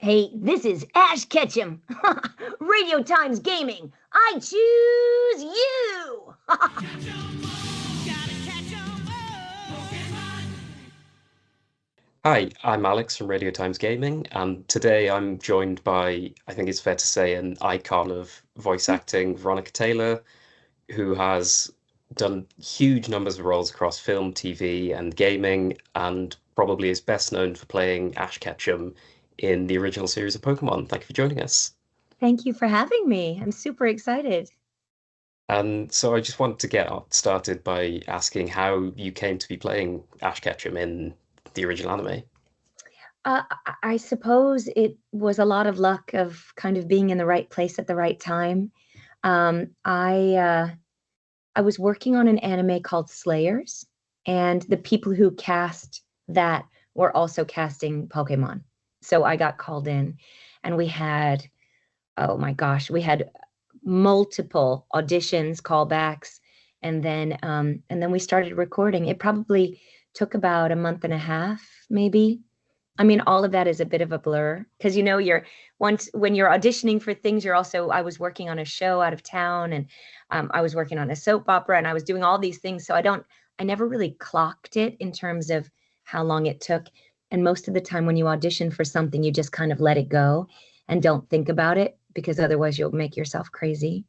Hey, this is Ash Ketchum. Radio Times Gaming. I choose you. Hi, I'm Alex from Radio Times Gaming, and today I'm joined by, I think it's fair to say, an icon of voice acting, Veronica Taylor, who has done huge numbers of roles across film, TV, and gaming, and probably is best known for playing Ash Ketchum in the original series of Pokémon. Thank you for joining us. Thank you for having me. I'm super excited. And so I just wanted to started by asking how you came to be playing Ash Ketchum in the original anime. I suppose it was a lot of luck of kind of being in the right place at the right time. Um, I uh, I was working on an anime called Slayers, and the people who cast that were also casting Pokemon. So I got called in, and we had, oh my gosh, we had multiple auditions, callbacks, and then we started recording. It probably took about a month and a half, maybe. I mean, all of that is a bit of a blur because you're once when you're auditioning for things, you're also I was working on a show out of town, and I was working on a soap opera, and I was doing all these things. So I never really clocked it in terms of how long it took. And most of the time when you audition for something, you just kind of let it go and don't think about it because otherwise you'll make yourself crazy.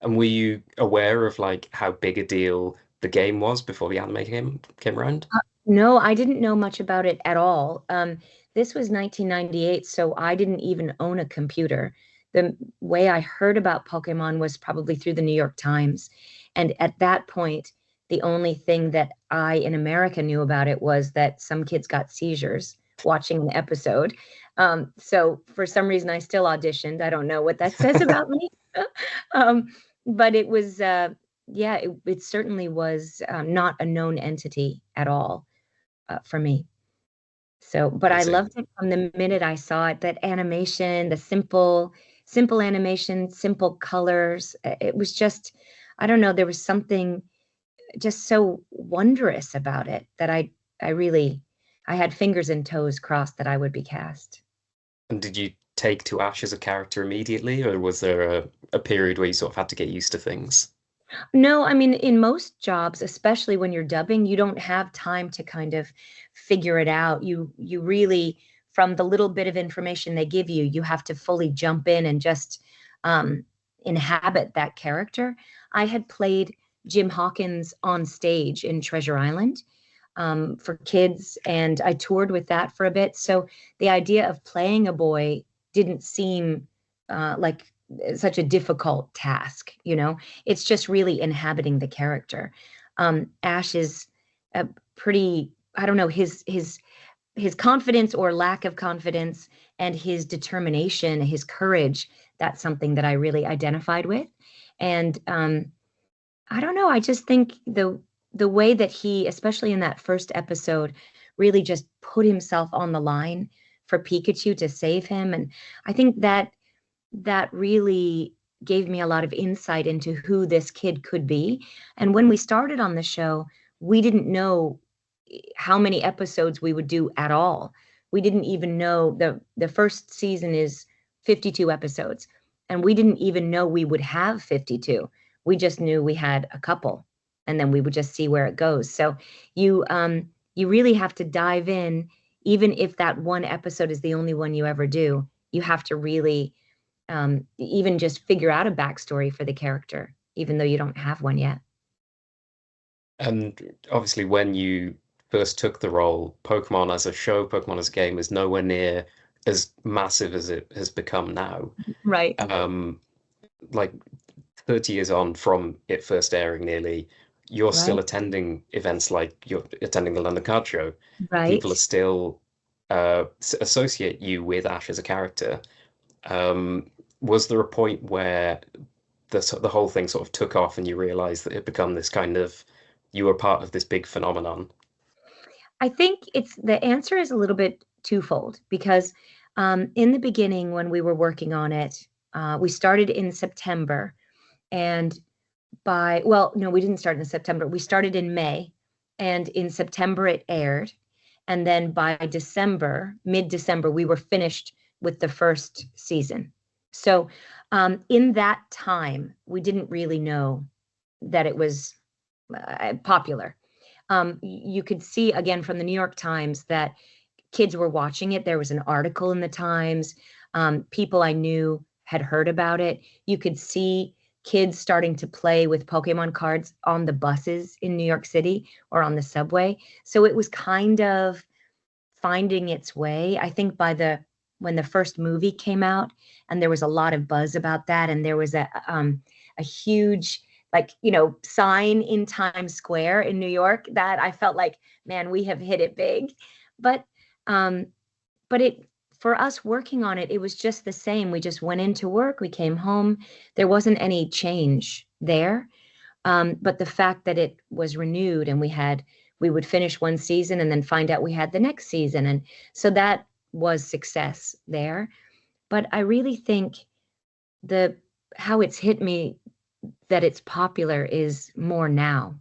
And were you aware of like how big a deal the game was before the anime came around? No, I didn't know much about it at all. This was 1998, so I didn't even own a computer. The way I heard about Pokemon was probably through the New York Times. And at that point, the only thing that I in America knew about it was that some kids got seizures watching an episode. So for some reason, I still auditioned. I don't know what that says about me. um, but it was, yeah, it certainly was not a known entity at all for me. So, but I Amazing. loved it from the minute I saw it. That animation, the simple animation, simple colors. It was just, I don't know, there was something just so wondrous about it that I really, I had fingers and toes crossed that I would be cast. And did you take to Ash as a character immediately, or was there a period where you sort of had to get used to things? No, I mean, in most jobs, especially when you're dubbing, you don't have time to kind of figure it out. You really, from the little bit of information they give you, you have to fully jump in and just um, inhabit that character. I had played Jim Hawkins on stage in Treasure Island for kids, and I toured with that for a bit. So the idea of playing a boy didn't seem like such a difficult task. It's just really inhabiting the character. Ash is a pretty, I don't know, his confidence or lack of confidence and his determination, his courage, that's something that I really identified with. And I don't know, I just think the way that he, especially in that first episode, really just put himself on the line for Pikachu to save him. And I think that really gave me a lot of insight into who this kid could be. And when we started on the show, we didn't know how many episodes we would do at all. We didn't even know the first season is 52 episodes, and we didn't even know we would have 52. We just knew we had a couple, and then we would just see where it goes. So you really have to dive in, even if that one episode is the only one you ever do. You have to really even just figure out a backstory for the character, even though you don't have one yet. And obviously, when you first took the role, Pokemon as a show, Pokemon as a game is nowhere near as massive as it has become now. Right. Um, like 30 years on from it first airing nearly, you're still Right. attending events like you're attending the London Card Show. Right. People are still associate you with Ash as a character. Was there a point where the whole thing sort of took off and you realized that it had become this kind of you were part of this big phenomenon? I think it's the answer is a little bit twofold because in the beginning, when we were working on it, we started in September. And well, no, we didn't start in September. We started in May. And in September, it aired. And then by December, mid December, we were finished with the first season. So in that time, we didn't really know that it was popular. You could see again from the New York Times that kids were watching it. There was an article in the Times. People I knew had heard about it. You could see kids starting to play with Pokemon cards on the buses in New York City or on the subway. So it was kind of finding its way. I think when the first movie came out, and there was a lot of buzz about that, and there was a huge sign in Times Square in New York that I felt like, man, we have hit it big. But it for us working on it, it was just the same. We just went into work, we came home. There wasn't any change there. But the fact that it was renewed and we would finish one season and then find out we had the next season. And so that was success there. But I really think how it's hit me that it's popular is more now,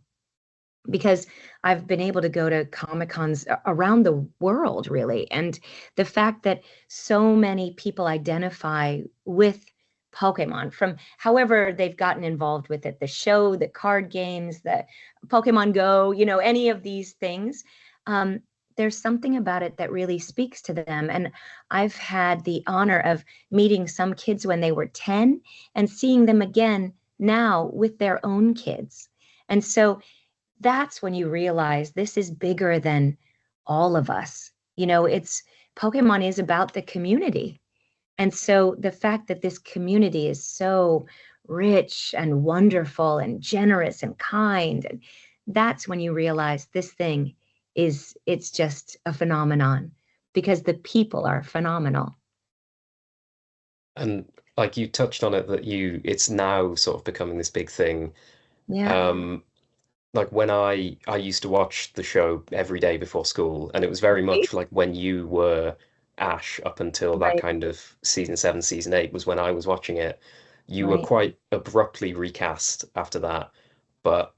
because I've been able to go to Comic-Cons around the world, really. And the fact that so many people identify with Pokemon from however they've gotten involved with it, the show, the card games, the Pokemon Go, any of these things. There's something about it that really speaks to them. And I've had the honor of meeting some kids when they were 10 and seeing them again now with their own kids. And so that's when you realize this is bigger than all of us. Pokemon is about the community. And so the fact that this community is so rich and wonderful and generous and kind, and that's when you realize this thing it's just a phenomenon, because the people are phenomenal. And like you touched on it, that it's now sort of becoming this big thing. Yeah. Like when I used to watch the show every day before school, and it was very Right. much like when you were Ash up until that Right. kind of season 7, season 8 was when I was watching it. You were Right. quite abruptly recast after that, but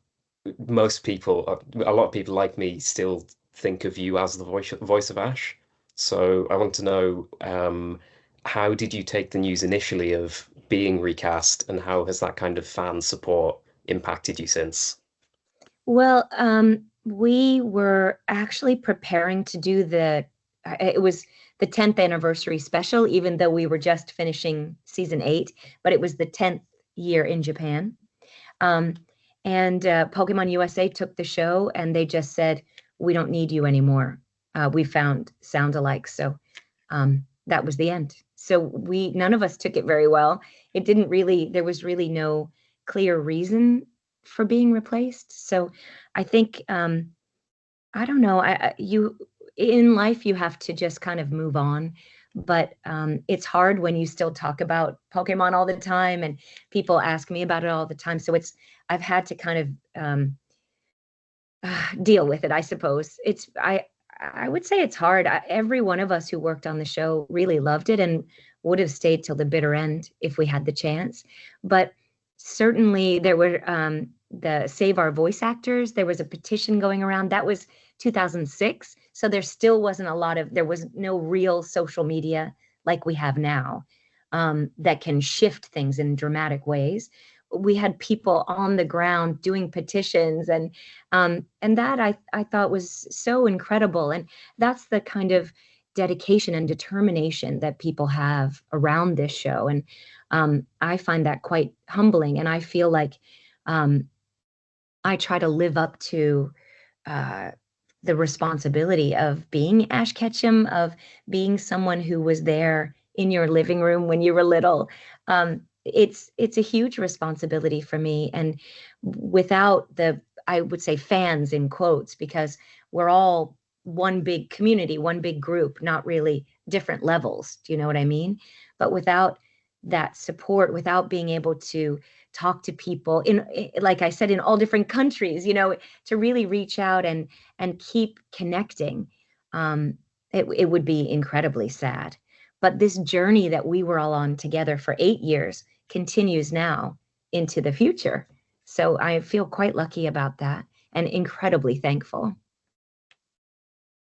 most people, a lot of people like me, still think of you as the voice of Ash. So I want to know, how did you take the news initially of being recast, and how has that kind of fan support impacted you since? Well, we were actually preparing to do it was the 10th anniversary special, even though we were just finishing season 8, but it was the 10th year in Japan. Um, and Pokemon USA took the show and they just said, we don't need you anymore. We found sound alike. So that was the end. So none of us took it very well. There was really no clear reason for being replaced. So I think, I don't know, in life, you have to just kind of move on. But it's hard when you still talk about Pokemon all the time and people ask me about it all the time. So I've had to kind of deal with it, I suppose. I would say it's hard. Every one of us who worked on the show really loved it and would have stayed till the bitter end if we had the chance. But certainly there were the Save Our Voice Actors. There was a petition going around. That was 2006. So there was no real social media like we have now, that can shift things in dramatic ways. We had people on the ground doing petitions, and that I thought was so incredible. And that's the kind of dedication and determination that people have around this show. And I find that quite humbling. And I feel like I try to live up to the responsibility of being Ash Ketchum, of being someone who was there in your living room when you were little. It's a huge responsibility for me. And without I would say fans in quotes, because we're all one big community, one big group, not really different levels. Do you know what I mean? But without that support, without being able to talk to people like I said, in all different countries, to really reach out and keep connecting, it would be incredibly sad. But this journey that we were all on together for 8 years continues now into the future. So I feel quite lucky about that and incredibly thankful.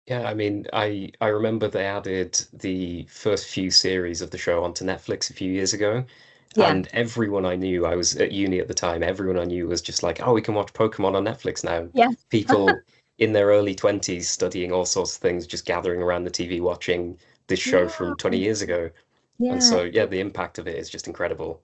Yeah, I mean, I remember they added the first few series of the show onto Netflix a few years ago, Yeah. and everyone I knew, I was at uni at the time, everyone I knew was just like, "Oh, we can watch Pokemon on Netflix now." Yes. People in their early 20s studying all sorts of things, just gathering around the TV watching this show Yeah. from 20 years ago. And Yeah. so, yeah, the impact of it is just incredible.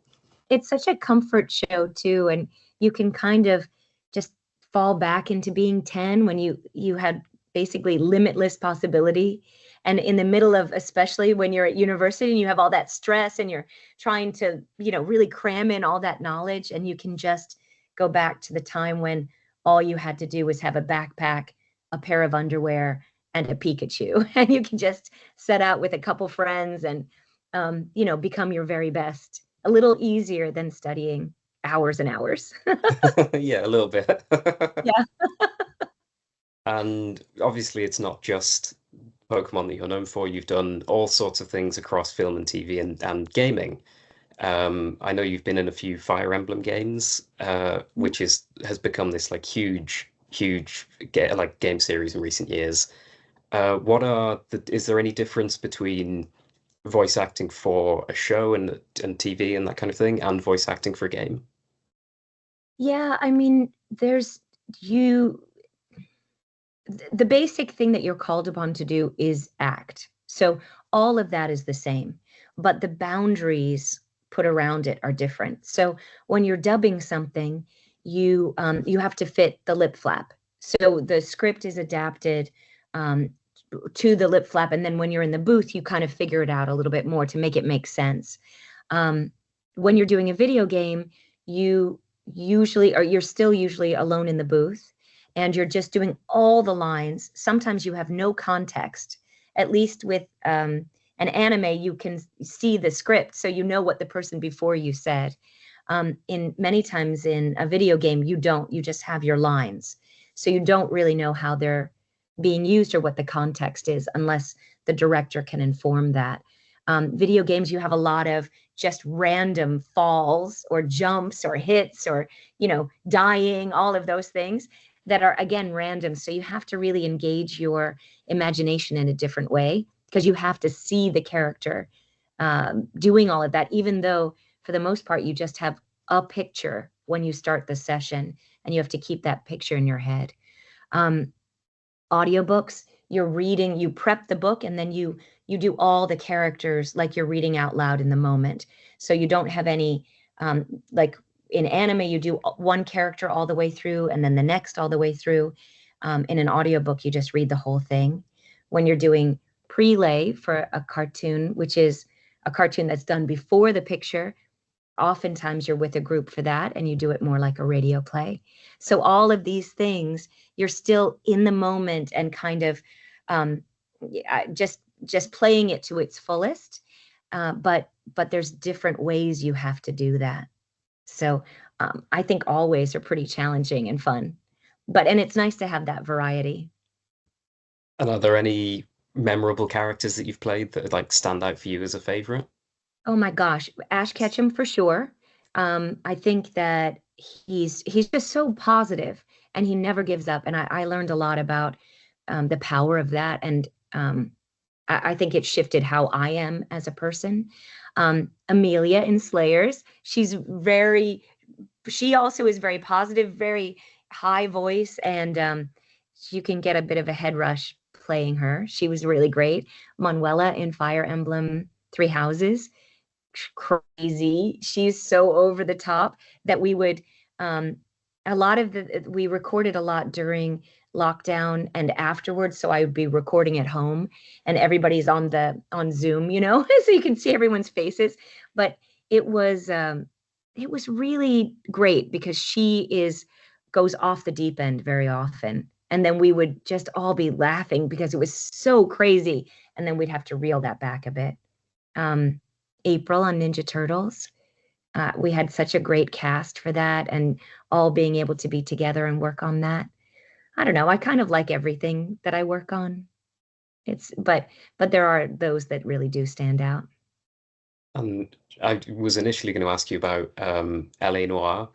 It's such a comfort show too, and you can kind of just fall back into being 10 when you had basically limitless possibility. And in the middle of, especially when you're at university and you have all that stress and you're trying to, really cram in all that knowledge, and you can just go back to the time when all you had to do was have a backpack, a pair of underwear, and a Pikachu, and you can just set out with a couple friends and become your very best. A little easier than studying hours and hours. Yeah, a little bit. Yeah. And obviously, it's not just Pokemon that you're known for. You've done all sorts of things across film and TV and gaming. I know you've been in a few Fire Emblem games, which has become this like huge like game series in recent years. Is there any difference between voice acting for a show and TV and that kind of thing, and voice acting for a game? Yeah, I mean, there's you the basic thing that you're called upon to do is act. So all of that is the same, but the boundaries put around it are different. So when you're dubbing something, you have to fit the lip flap. So the script is adapted um, to the lip flap, and then when you're in the booth, you kind of figure it out a little bit more to make it make sense. Um, when you're doing a video game, you you're still usually alone in the booth, and you're just doing all the lines. Sometimes you have no context. At least with an anime, you can see the script, so you know what the person before you said. In many times in a video game, you don't. You just have your lines, so you don't really know how they're being used or what the context is unless the director can inform that. Video games, you have a lot of just random falls or jumps or hits or dying, all of those things that are again random. So you have to really engage your imagination in a different way because you have to see the character doing all of that, even though for the most part you just have a picture when you start the session, and you have to keep that picture in your head. um, Audiobooks, you're reading, you prep the book, and then you do all the characters like you're reading out loud in the moment. So you don't have any like in anime, you do one character all the way through and then the next all the way through. In an audiobook, you just read the whole thing. When you're doing prelay for a cartoon, which is a cartoon that's done before the picture, oftentimes you're with a group for that and you do it more like a radio play. So all of these things, you're still in the moment and kind of um, just playing it to its fullest. But there's different ways you have to do that. So I think all ways are pretty challenging and fun. And it's nice to have that variety. And are there any memorable characters that you've played that like stand out for you as a favorite? Oh my gosh, Ash Ketchum for sure. I think that he's just so positive and he never gives up. And I learned a lot about the power of that. And I think it shifted how I am as a person. Amelia in Slayers, she also is very positive, very high voice, and you can get a bit of a head rush playing her. She was really great. Manuela in Fire Emblem Three Houses, crazy. She's so over the top that um we recorded a lot during lockdown and afterwards, so I would be recording at home and everybody's on Zoom, so you can see everyone's faces. But it was it was really great because she is goes off the deep end very often, and then we would just all be laughing because it was so crazy, and then we'd have to reel that back a bit. um April on Ninja Turtles. We had such a great cast for that, and all being able to be together and work on that. I don't know. I kind of like everything that I work on. But there are those that really do stand out. And I was initially going to ask you about L.A. Noire.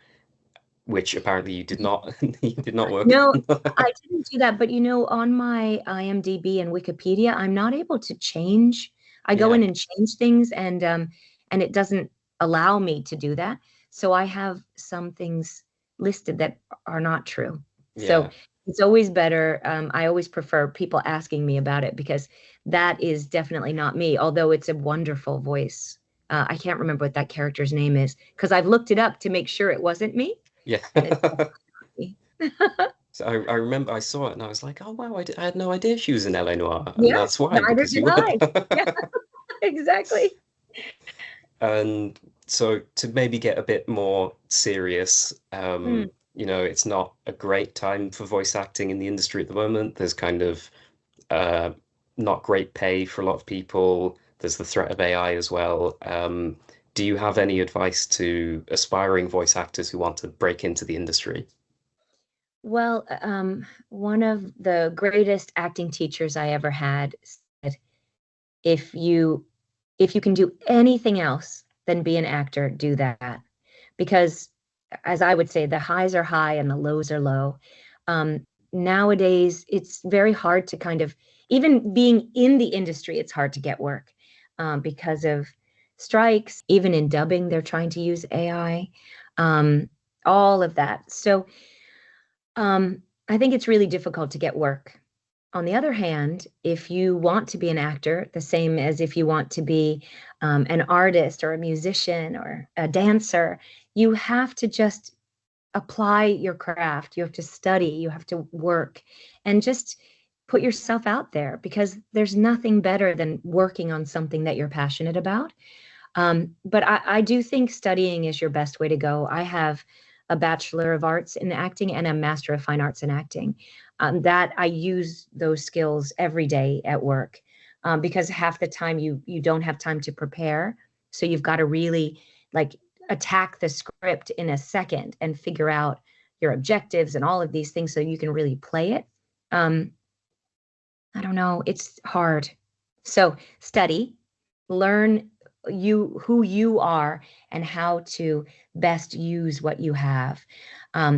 which apparently you did not you did not work No, on. I didn't do that, but on my IMDb and Wikipedia, I'm not able to change. I go Yeah, in and change things, and it doesn't allow me to do that. So I have some things listed that are not true. So yeah. it's always better. I always prefer people asking me about it because that is definitely not me, although it's a wonderful voice. I can't remember what that character's name is because I've looked it up to make sure it wasn't me, Yeah. and it's definitely me. So I remember I saw it and I was like, oh wow, I had no idea she was in LA Noire, and Yeah, that's why, neither because did you were. I. Yeah, exactly. And so to maybe get a bit more serious, Mm. it's not a great time for voice acting in the industry at the moment. There's kind of uh, not great pay for a lot of people. There's the threat of AI as well. Do you have any advice to aspiring voice actors who want to break into the industry? Well, one of the greatest acting teachers I ever had said, if you if you can do anything else than be an actor, do that. Because as I would say, the highs are high and the lows are low. Nowadays, it's very hard to kind of, even being in the industry, it's hard to get work because of strikes. Even in dubbing, they're trying to use AI, um, all of that. So I think it's really difficult to get work. On the other hand, if you want to be an actor, the same as if you want to be an artist or a musician or a dancer, you have to just apply your craft. You have to study, you have to work, and just put yourself out there because there's nothing better than working on something that you're passionate about. But I do think studying is your best way to go. I have a Bachelor of Arts in acting and a Master of Fine Arts in acting. That I use those skills every day at work because half the time you don't have time to prepare. So you've got to really like attack the script in a second and figure out your objectives and all of these things so you can really play it. Um, I don't know, it's hard. So study, learn who you are and how to best use what you have.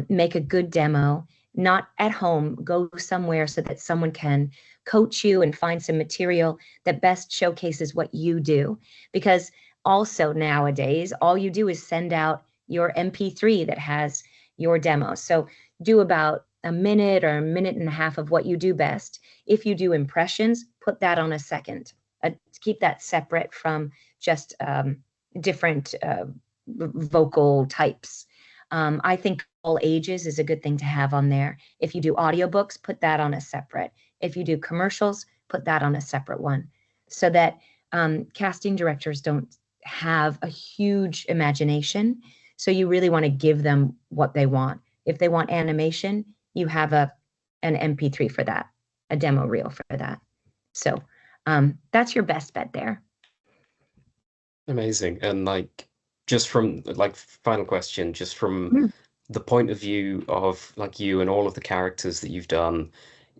Make a good demo, not at home, go somewhere so that someone can coach you and find some material that best showcases what you do. Because also nowadays, all you do is send out your MP3 that has your demo. So do about a minute or a minute and a half of what you do best. If you do impressions, put that on a second. Keep that separate from just different vocal types. I think all ages is a good thing to have on there. If you do audiobooks, put that on a separate. If you do commercials, put that on a separate one so that casting directors don't have a huge imagination. So you really want to give them what they want. If they want animation, you have an MP3 for that, a demo reel for that. So that's your best bet there. Amazing. And like, just from like final question, just from Mm. the point of view of like you and all of the characters that you've done,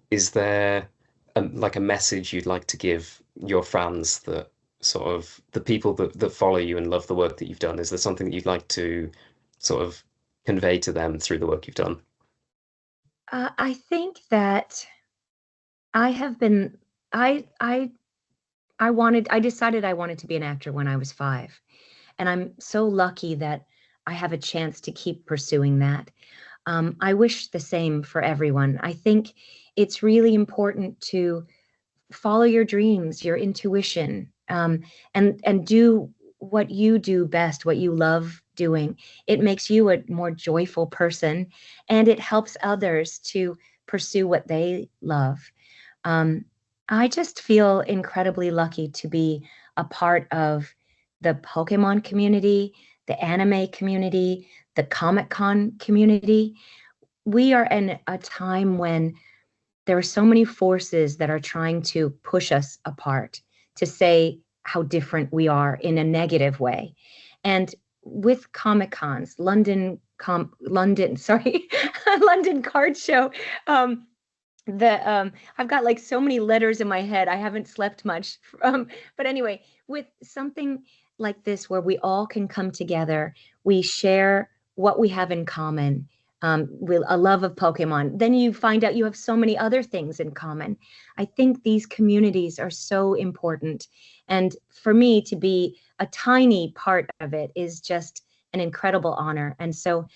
is there like a message you'd like to give your fans, that sort of the people that follow you and love the work that you've done? Is there something that you'd like to sort of convey to them through the work you've done? I think that I have been I decided I wanted to be an actor when I was 5. And I'm so lucky that I have a chance to keep pursuing that. I wish the same for everyone. I think it's really important to follow your dreams, your intuition, and do what you do best, what you love doing. It makes you a more joyful person, and it helps others to pursue what they love. Um, I just feel incredibly lucky to be a part of the Pokemon community, the anime community, the Comic Con community. We are in a time when there are so many forces that are trying to push us apart, to say how different we are in a negative way. And with Comic Cons, London, sorry, London Card Show, I've got like so many letters in my head. I haven't slept much. But anyway, with something like this where we all can come together, we share what we have in common. with a love of Pokemon. Then you find out you have so many other things in common. I think these communities are so important. And for me to be a tiny part of it is just an incredible honor. And so,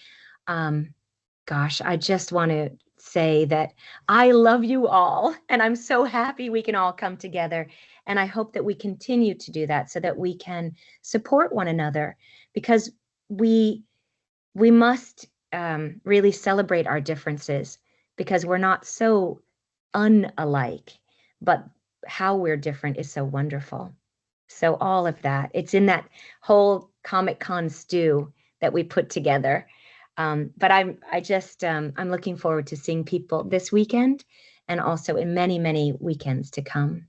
gosh, I just want to say that I love you all, and I'm so happy we can all come together. And I hope that we continue to do that so that we can support one another, because we must really celebrate our differences, because we're not so unalike, but how we're different is so wonderful. So all of that, it's in that whole Comic Con stew that we put together. But I'm looking forward to seeing people this weekend, and also in many, many weekends to come.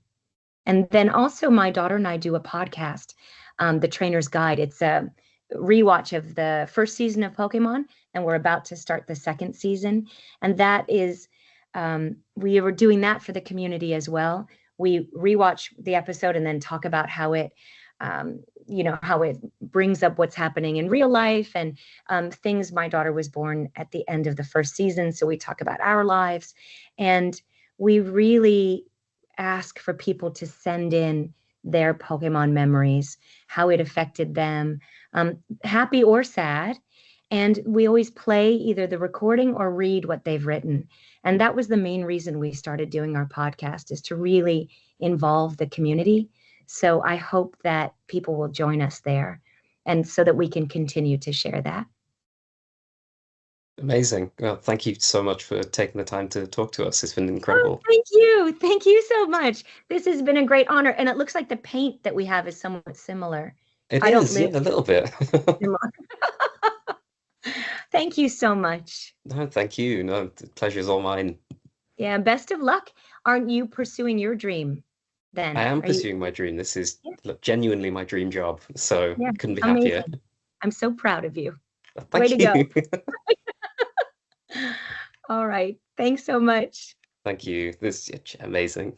And then also my daughter and I do a podcast, The Trainer's Guide. It's a rewatch of the first season of Pokemon, and we're about to start the second season. And that is, we were doing that for the community as well. We rewatch the episode and then talk about how it, how it brings up what's happening in real life, and things. My daughter was born at the end of the first season, so we talk about our lives. And we really ask for people to send in their Pokemon memories, how it affected them, happy or sad. And we always play either the recording or read what they've written. And that was the main reason we started doing our podcast, is to really involve the community. So I hope that people will join us there, and so that we can continue to share that. Amazing. Well, thank you so much for taking the time to talk to us. It's been Oh, incredible. thank you. Thank you so much. This has been a great honor. And it looks like the paint that we have is somewhat similar. It I don't is, yeah, live a little bit. similar. Thank you so much. No, thank you. No, the pleasure's all mine. Yeah, best of luck. Aren't you pursuing your dream I then? am Are you? pursuing my dream. This is Yeah, genuinely my dream job, so yeah, couldn't be happier. amazing. I'm so proud of you. Way to Thank go. you. All right. Thanks so much. Thank you. This is amazing.